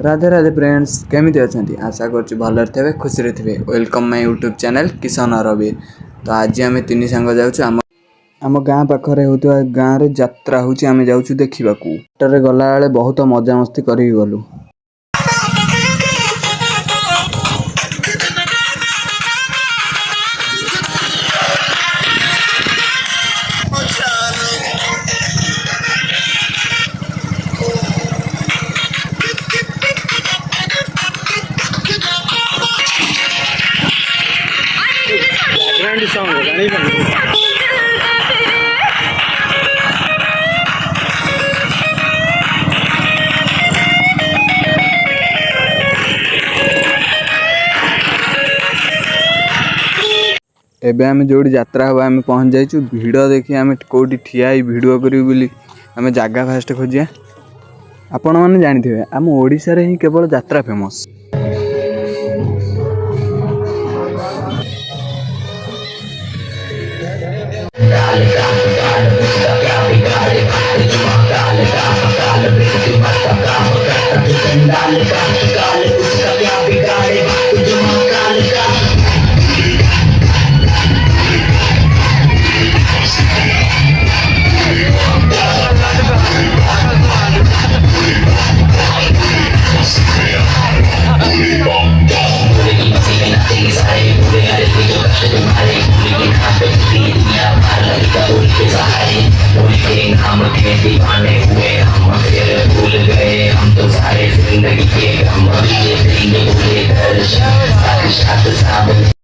Radhe Radhe friends केमी अच्छा आशा कर भलर थे खुशी थे। Welcome my YouTube channel Kishan Ravi. तो आज आम तीन सांग जाऊँ आम गाँ पाखे होता गाँव रे यात्रा होची आम जाऊँ देखा गला बेले बहुत मजा मस्ती कर गलु। एबे आम जो यात्रा हम आम पहुँच जाइए भिड़ देखिए आम कौटी ठिया भिडियो करी आम जगह फास्ट खोजिया। आपण मैंने जानी आम ओडिशा रे ही केवल यात्रा फेमस। हम थे दीवाने हुए हम फिर भूल गए हम तो सारे जिंदगी के हम भूले घर साथ साथ